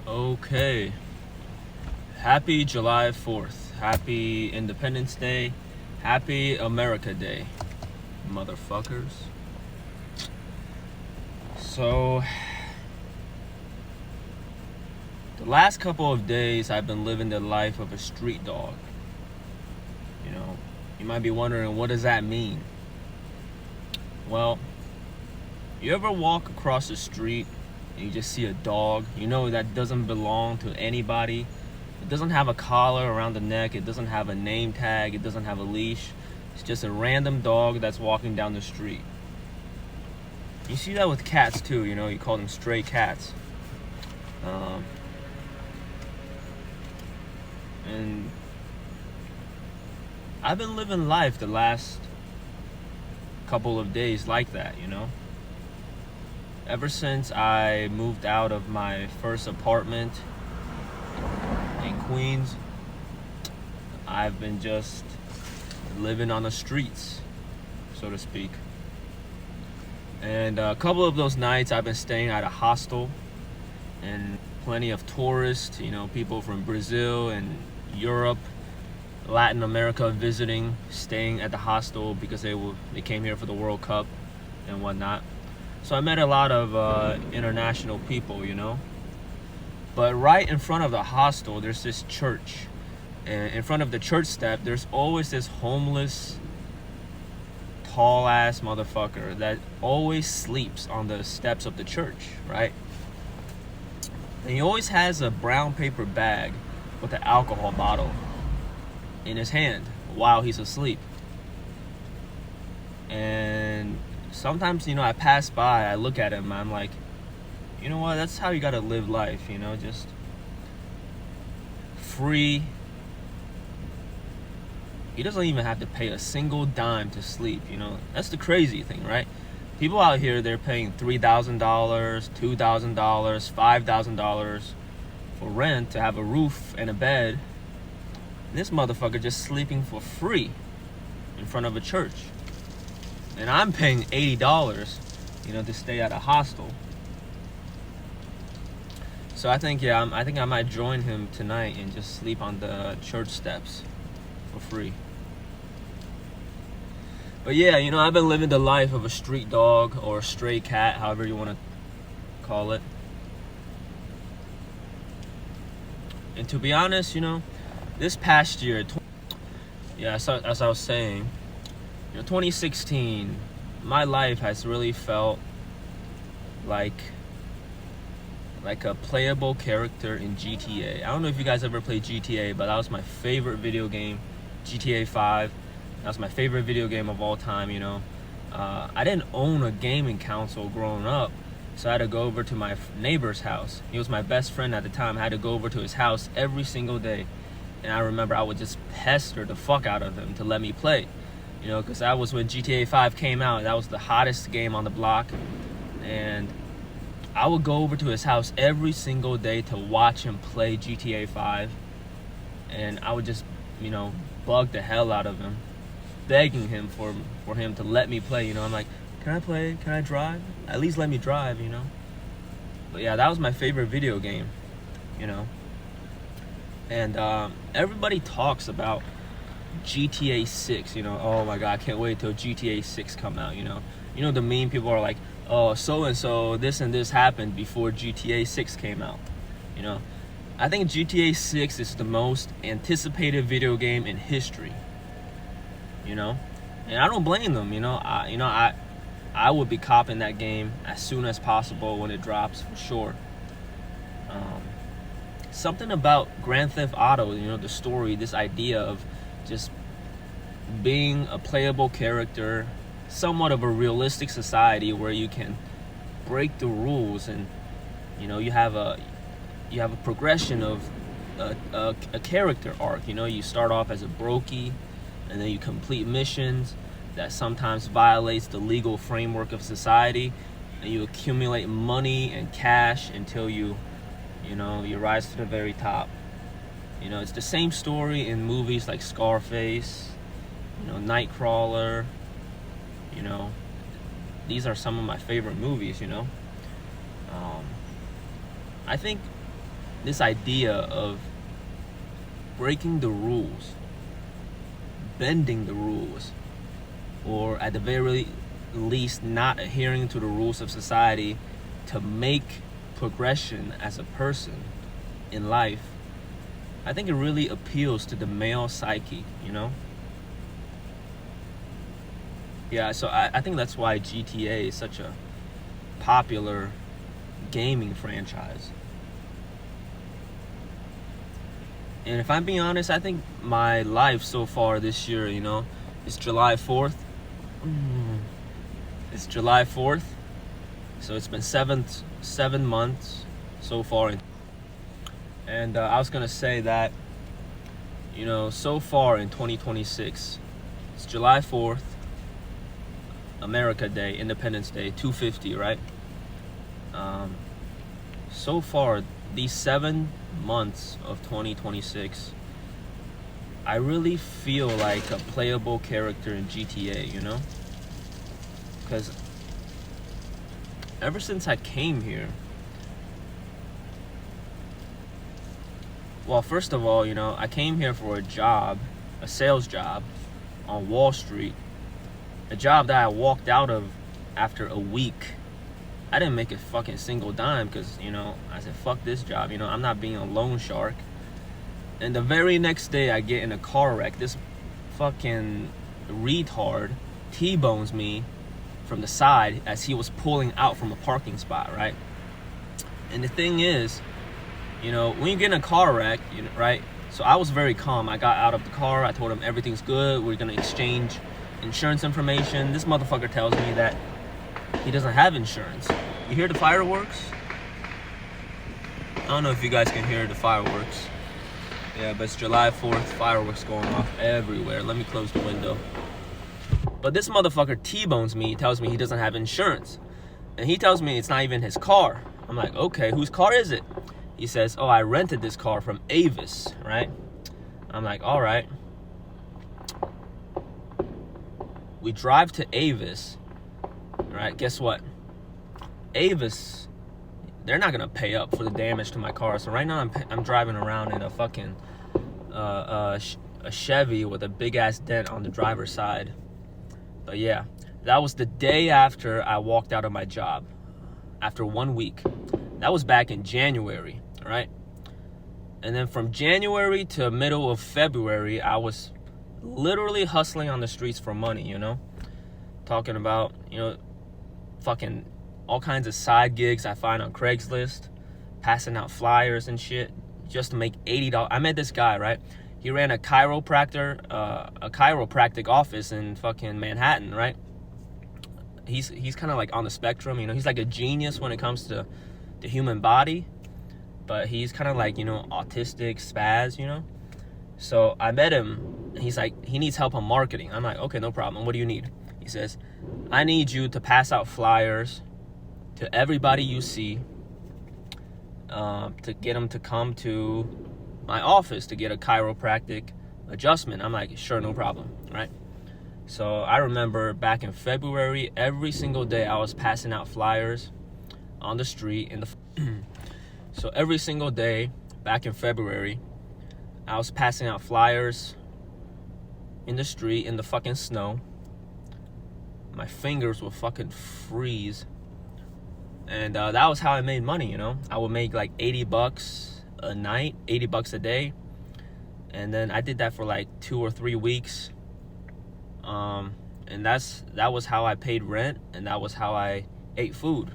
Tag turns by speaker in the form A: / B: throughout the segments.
A: Okay. Happy July 4th. Happy Independence Day. Happy America Day, motherfuckers. So, the last couple of days I've been living the life of a street dog. You know, you might be wondering, what does that mean? Well, you ever walk across the street and you just see a dog, that doesn't belong to anybody? It doesn't have a collar around the neck. It doesn't have a name tag. It doesn't have a leash. It's just a random dog that's walking down the street. You see that with cats too, you call them stray cats. And I've been living life the last couple of days like that, Ever since I moved out of my first apartment in Queens, I've been just living on the streets, so to speak. And a couple of those nights I've been staying at a hostel, and plenty of tourists, people from Brazil and Europe, Latin America visiting, staying at the hostel because they came here for the World Cup and whatnot. So I met a lot of international people, But right in front of the hostel, there's this church. And in front of the church step, there's always this homeless, tall-ass motherfucker that always sleeps on the steps of the church, right? And he always has a brown paper bag with an alcohol bottle in his hand while he's asleep. And sometimes, I pass by, I look at him, I'm like, you know what, that's how you gotta live life, just free. He doesn't even have to pay a single dime to sleep, That's the crazy thing, right? People out here, they're paying $3,000, $2,000, $5,000 for rent to have a roof and a bed. And this motherfucker just sleeping for free in front of a church. And I'm paying $80, to stay at a hostel. So I think I might join him tonight and just sleep on the church steps for free. But yeah, I've been living the life of a street dog or a stray cat, however you want to call it. And to be honest, this past year, as I was saying, 2016, my life has really felt like a playable character in GTA. I don't know if you guys ever played GTA, but that was my favorite video game, GTA 5. That was my favorite video game of all time, I didn't own a gaming console growing up, so I had to go over to my neighbor's house. He was my best friend at the time. I had to go over to his house every single day. And I remember I would just pester the fuck out of him to let me play. Because that was when GTA 5 came out. That was the hottest game on the block. And I would go over to his house every single day to watch him play GTA 5. And I would just, bug the hell out of him, begging him for him to let me play. I'm like, can I play? Can I drive? At least let me drive, But yeah, that was my favorite video game, And everybody talks about GTA 6, oh my god, I can't wait till GTA 6 come out, the meme people are like, oh, so-and-so, this and this happened before GTA 6 came out, I think GTA 6 is the most anticipated video game in history, and I don't blame them, I would be copping that game as soon as possible when it drops, for sure. Something about Grand Theft Auto, the story, this idea of just being a playable character, somewhat of a realistic society where you can break the rules, and you have a progression of a character arc. You start off as a brokey, and then you complete missions that sometimes violates the legal framework of society, and you accumulate money and cash until you rise to the very top. It's the same story in movies like Scarface, Nightcrawler. These are some of my favorite movies. I think this idea of breaking the rules, bending the rules, or at the very least not adhering to the rules of society to make progression as a person in life, I think it really appeals to the male psyche, you know? Yeah, so I think that's why GTA is such a popular gaming franchise. And if I'm being honest, I think my life so far this year, you know, it's July 4th. It's July 4th. So it's been seven months so far. And I was going to say that, you know, so far in 2026, it's July 4th, America Day, Independence Day, 250, right? So far, these 7 months of 2026, I really feel like a playable character in GTA, you know? Because ever since I came here, well, first of all, you know, I came here for a job, a sales job on Wall Street, a job that I walked out of after a week. I didn't make a fucking single dime because, you know, I said, fuck this job, you know, I'm not being a loan shark. And the very next day I get in a car wreck. This fucking retard T-bones me from the side as he was pulling out from a parking spot, right? And the thing is, you know, when you get in a car wreck, you know, right? So I was very calm. I got out of the car. I told him everything's good. We're going to exchange insurance information. This motherfucker tells me that he doesn't have insurance. You hear the fireworks? I don't know if you guys can hear the fireworks. Yeah, but it's July 4th, fireworks going off everywhere. Let me close the window. But this motherfucker T-bones me, tells me he doesn't have insurance. And he tells me it's not even his car. I'm like, okay, whose car is it? He says, oh, I rented this car from Avis, right? I'm like, all right. We drive to Avis, right? Guess what? Avis, they're not gonna pay up for the damage to my car. So right now I'm driving around in a fucking a Chevy with a big ass dent on the driver's side. But yeah, that was the day after I walked out of my job. After 1 week. That was back in January, right? And then from January to middle of February, I was literally hustling on the streets for money, you know? Talking about, you know, fucking all kinds of side gigs I find on Craigslist, passing out flyers and shit just to make $80. I met this guy, right? He ran a chiropractic office in fucking Manhattan, right? He's kind of like on the spectrum, you know? He's like a genius when it comes to the human body, but he's kind of like, you know, autistic, spaz, you know? So I met him. He's like, he needs help on marketing. I'm like, okay, no problem. What do you need? He says, I need you to pass out flyers to everybody you see, to get them to come to my office to get a chiropractic adjustment. I'm like, sure, no problem, right? So I remember back in February, every single day I was passing out flyers on the street in the so every single day back in February, I was passing out flyers in the street in the fucking snow. My fingers would fucking freeze. And that was how I made money, you know? I would make like $80 a night, $80 a day. And then I did that for like 2 or 3 weeks. And that was how I paid rent, and that was how I ate food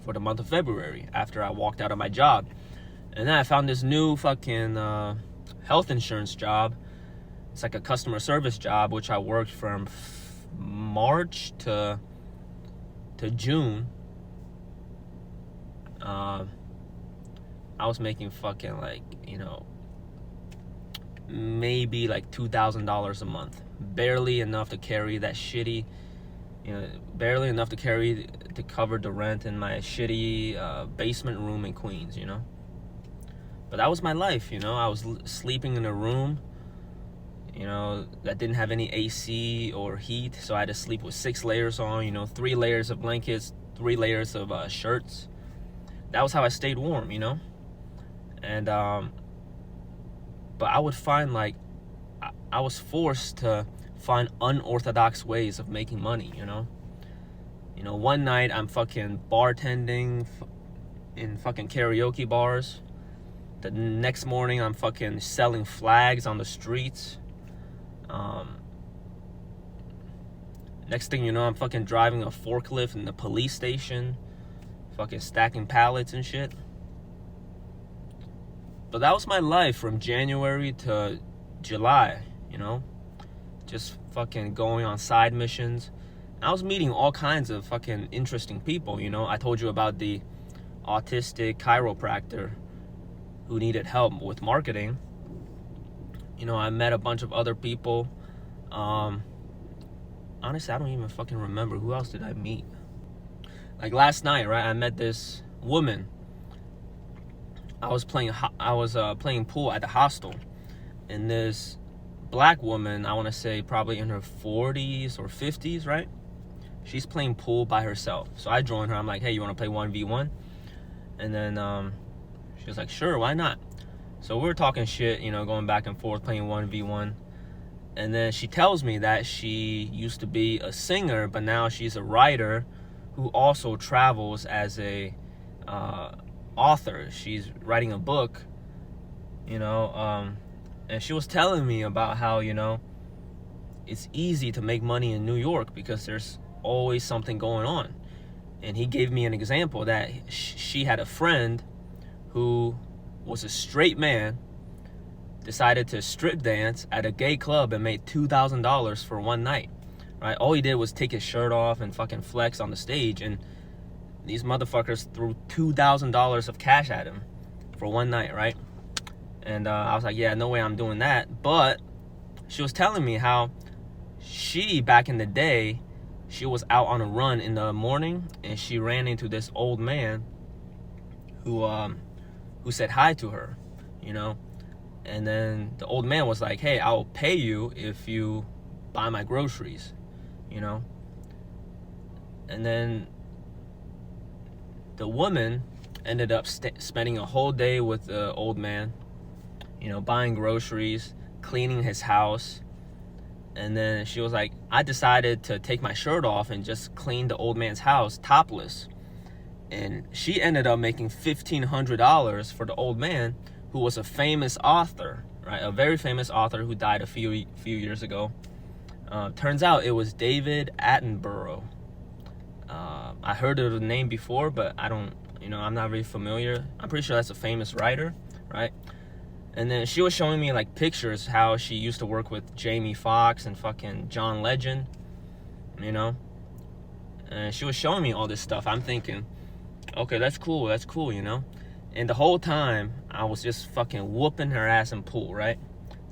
A: for the month of February after I walked out of my job. And then I found this new fucking health insurance job. It's like a customer service job, which I worked from March to June. I was making fucking like, you know, maybe like $2,000 a month. Barely enough to carry that shitty, you know, barely enough to cover the rent in my shitty basement room in Queens, you know. But that was my life, you know. I was sleeping in a room, you know, that didn't have any AC or heat, so I had to sleep with 6 layers on, you know, 3 layers of blankets, 3 layers of shirts. That was how I stayed warm, you know. And but I would find like I was forced to find unorthodox ways of making money, you know. One night I'm fucking bartending in fucking karaoke bars. The next morning I'm fucking selling flags on the streets. Next thing you know, I'm fucking driving a forklift in the police station, fucking stacking pallets and shit. But that was my life from January to July, just fucking going on side missions. I was meeting all kinds of fucking interesting people, I told you about the autistic chiropractor who needed help with marketing. I met a bunch of other people. Honestly, I don't even fucking remember. Who else did I meet? Like last night, right? I met this woman. I was playing pool at the hostel, and this black woman, I want to say probably in her 40s or 50s, right? She's playing pool by herself. So I joined her. I'm like, hey, you want to play 1v1? And then she was like, sure, why not? So we were talking shit, going back and forth, playing 1v1. And then she tells me that she used to be a singer, but now she's a writer who also travels as a author. She's writing a book, and she was telling me about how, it's easy to make money in New York because there's always something going on. And he gave me an example that she had a friend who was a straight man, decided to strip dance at a gay club and made $2,000 for one night, right? All he did was take his shirt off and fucking flex on the stage, and these motherfuckers threw $2,000 of cash at him for one night, right? And I was like, yeah, no way I'm doing that. But she was telling me how she, back in the day, she was out on a run in the morning, and she ran into this old man who said hi to her, And then the old man was like, hey, I'll pay you if you buy my groceries, And then the woman ended up spending a whole day with the old man, buying groceries, cleaning his house. And then she was like, I decided to take my shirt off and just clean the old man's house topless. And she ended up making $1,500 for the old man, who was a famous author, right? A very famous author who died a few years ago. Turns out it was David Attenborough. I heard of the name before, but I don't, I'm not really familiar. I'm pretty sure that's a famous writer, right? And then she was showing me like pictures how she used to work with Jamie Foxx and fucking John Legend, And she was showing me all this stuff. I'm thinking, okay, that's cool, And the whole time, I was just fucking whooping her ass in pool, right?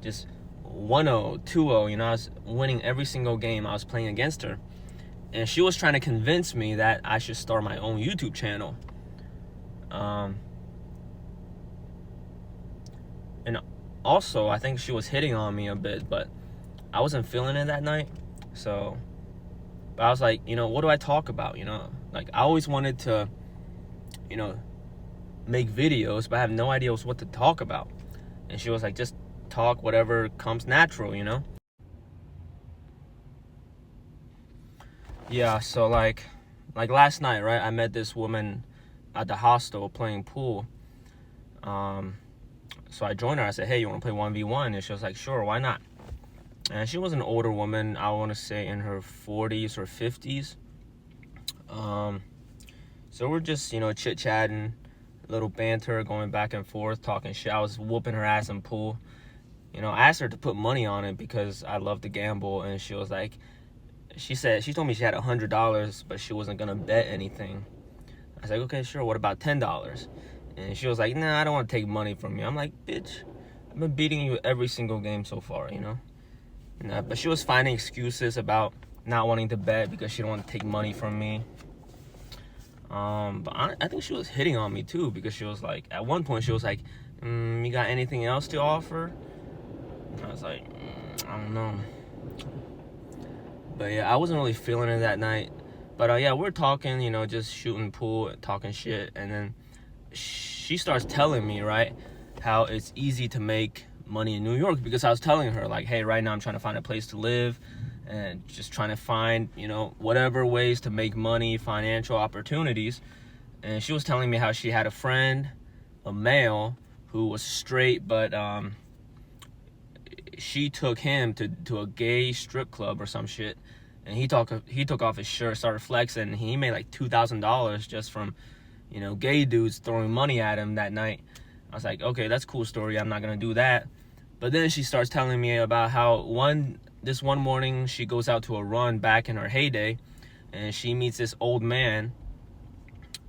A: Just 1-0, 2-0, I was winning every single game I was playing against her. And she was trying to convince me that I should start my own YouTube channel. And also, I think she was hitting on me a bit, but I wasn't feeling it that night. So, but I was like, what do I talk about, Like, I always wanted to, make videos, but I have no idea what to talk about. And she was like, just talk whatever comes natural, Yeah, so like last night, right? I met this woman at the hostel playing pool. So I joined her. I said, hey, you want to play 1v1? And she was like, sure, why not? And she was an older woman, I want to say in her 40s or 50s. So we're just, chit-chatting, a little banter, going back and forth, talking shit. I was whooping her ass in pool. I asked her to put money on it because I love to gamble. And she was like, she told me she had $100, but she wasn't going to bet anything. I was like, okay, sure. What about $10? And she was like, nah, I don't want to take money from you. I'm like, bitch, I've been beating you every single game so far, But she was finding excuses about not wanting to bet because she didn't want to take money from me. But I think she was hitting on me too, because she was like, at one point she was like, you got anything else to offer? And I was like, I don't know. But yeah, I wasn't really feeling it that night. But yeah, we're talking, just shooting pool, talking shit. And then she starts telling me, right, how it's easy to make money in New York, because I was telling her, like, hey, right now I'm trying to find a place to live and just trying to find, whatever ways to make money, financial opportunities. And she was telling me how she had a friend, a male, who was straight, but she took him to a gay strip club or some shit, and he took off his shirt, started flexing, and he made like $2,000 just from, gay dudes throwing money at him that night. I was like, okay, that's a cool story. I'm not gonna do that. But then she starts telling me about how this one morning she goes out to a run back in her heyday, and she meets this old man,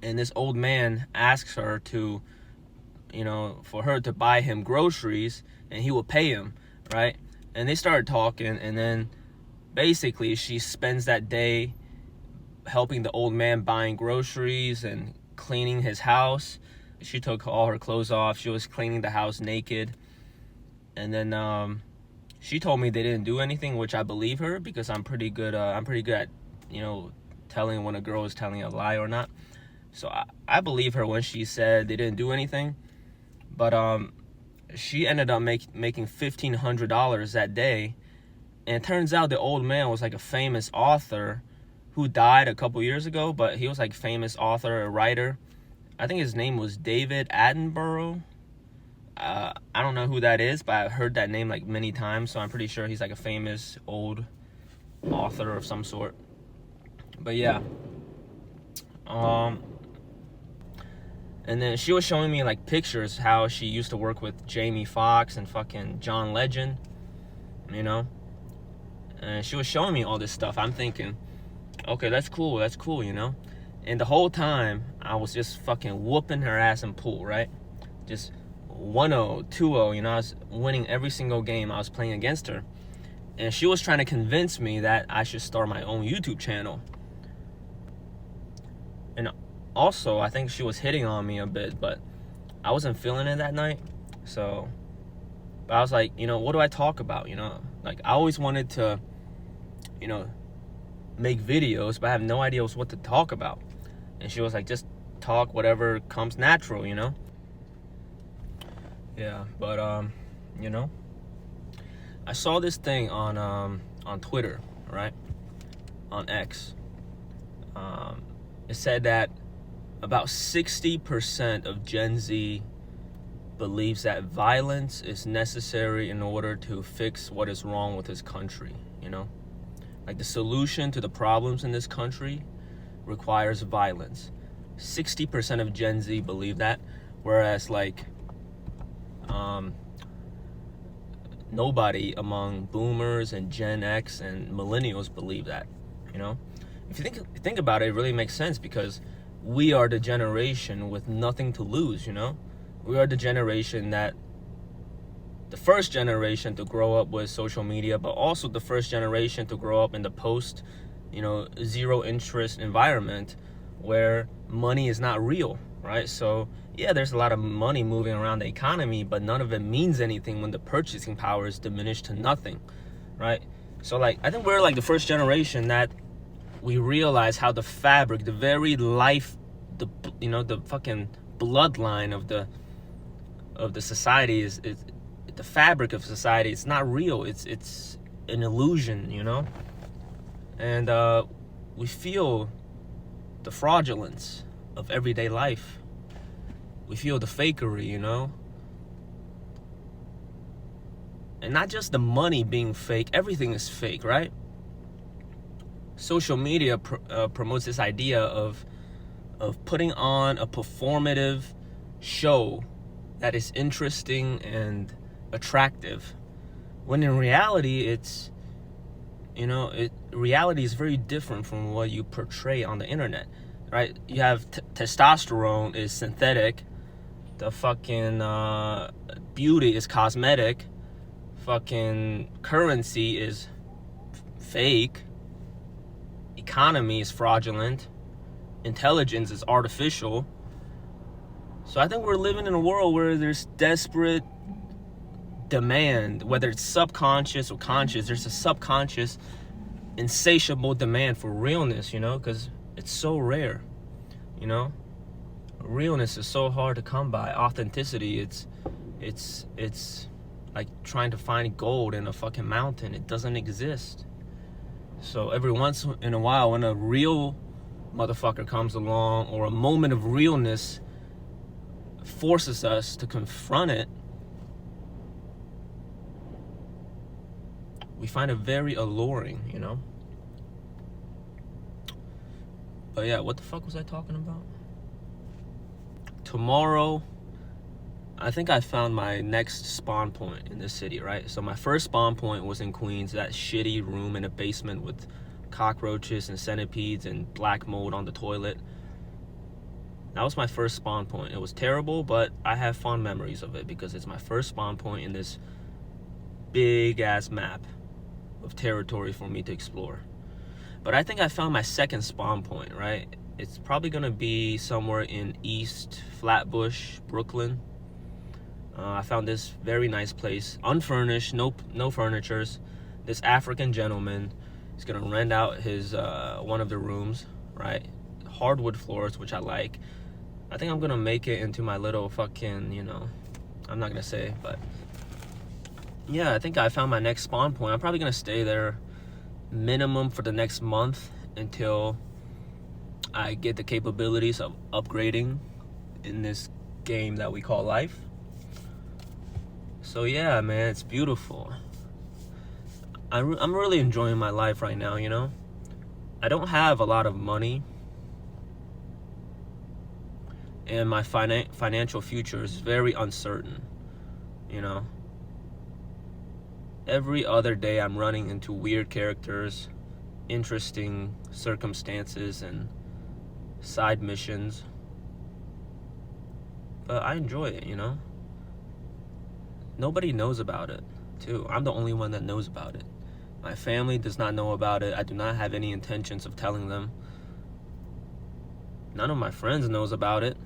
A: and this old man asks her to, for her to buy him groceries, and he will pay him, right? And they started talking, and then basically she spends that day helping the old man buying groceries and cleaning his house. She took all her clothes off. She was cleaning the house naked. And then she told me they didn't do anything, which I believe her, because I'm pretty good at, telling when a girl is telling a lie or not. So I believe her when she said they didn't do anything. But she ended up making $1,500 that day. And it turns out the old man was like a famous author who died a couple years ago, but he was like famous author, a writer. I think his name was David Attenborough. I don't know who that is, but I've heard that name like many times, so I'm pretty sure he's like a famous old author of some sort. But yeah. And then she was showing me like pictures how she used to work with Jamie Foxx and fucking John Legend, And she was showing me all this stuff. I'm thinking, okay, that's cool, And the whole time, I was just fucking whooping her ass in pool, right? Just 1-0, 2-0, I was winning every single game I was playing against her. And she was trying to convince me that I should start my own YouTube channel. And also, I think she was hitting on me a bit, but I wasn't feeling it that night. So, but I was like, what do I talk about, Like, I always wanted to, make videos, but I have no idea what to talk about. And she was like, just talk whatever comes natural, Yeah, but, I saw this thing on Twitter, right? On X. It said that about 60% of Gen Z believes that violence is necessary in order to fix what is wrong with this country, Like, the solution to the problems in this country requires violence. 60% of Gen Z believe that, whereas, like, nobody among boomers and Gen X and millennials believe that, If you think about it, it really makes sense, because we are the generation with nothing to lose, We are the generation that, the first generation to grow up with social media, but also the first generation to grow up in the post, zero interest environment where money is not real, right? So yeah, there's a lot of money moving around the economy, but none of it means anything when the purchasing power is diminished to nothing, right? So, like, I think we're like the first generation that we realize how the fabric, the very life, the fucking bloodline of the society is the fabric of society. It's not real. It's an illusion, And we feel the fraudulence of everyday life. We feel the fakery, And not just the money being fake. Everything is fake, right? Social media promotes this idea of putting on a performative show that is interesting and attractive, when in reality it's reality is very different from what you portray on the internet, right? You have testosterone is synthetic, the fucking beauty is cosmetic, fucking currency is fake, economy is fraudulent, intelligence is artificial. So I think we're living in a world where there's desperate demand, whether it's subconscious or conscious. There's a subconscious, insatiable demand for realness, because it's so rare, Realness is so hard to come by. Authenticity, It's like trying to find gold in a fucking mountain. It doesn't exist. So every once in a while, when a real motherfucker comes along, or a moment of realness forces us to confront it, we find it very alluring, you know? But yeah, what the fuck was I talking about? Tomorrow, I think I found my next spawn point in this city, right? So my first spawn point was in Queens, that shitty room in a basement with cockroaches and centipedes and black mold on the toilet. That was my first spawn point. It was terrible, but I have fond memories of it because it's my first spawn point in this big ass map of territory for me to explore. But I think I found my second spawn point, right? It's probably gonna be somewhere in East Flatbush, Brooklyn. I found this very nice place, unfurnished, no furnitures. This African gentleman is gonna rent out his one of the rooms, right? Hardwood floors, which I like. I think I'm gonna make it into my little fucking, you know, I'm not gonna say, but yeah, I think I found my next spawn point. I'm probably gonna stay there minimum for the next month until I get the capabilities of upgrading in this game that we call life. So yeah, man, it's beautiful. I'm really enjoying my life right now, you know? I don't have a lot of money, and my financial future is very uncertain, you know? Every other day I'm running into weird characters, interesting circumstances, and side missions. But I enjoy it, you know? Nobody knows about it, too. I'm the only one that knows about it. My family does not know about it. I do not have any intentions of telling them. None of my friends knows about it.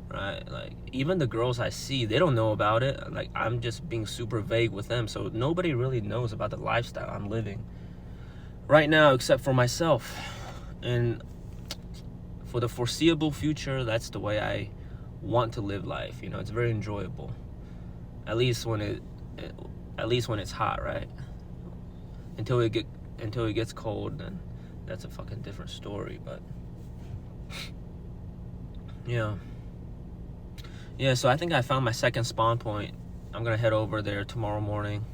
A: Right? Like, even the girls I see, they don't know about it. Like, I'm just being super vague with them. So nobody really knows about the lifestyle I'm living right now except for myself. And for the foreseeable future, that's the way I want to live life. You know, it's very enjoyable. At least when it's hot, right? Until it gets cold, then that's a fucking different story. But yeah. So I think I found my second spawn point. I'm gonna head over there tomorrow morning.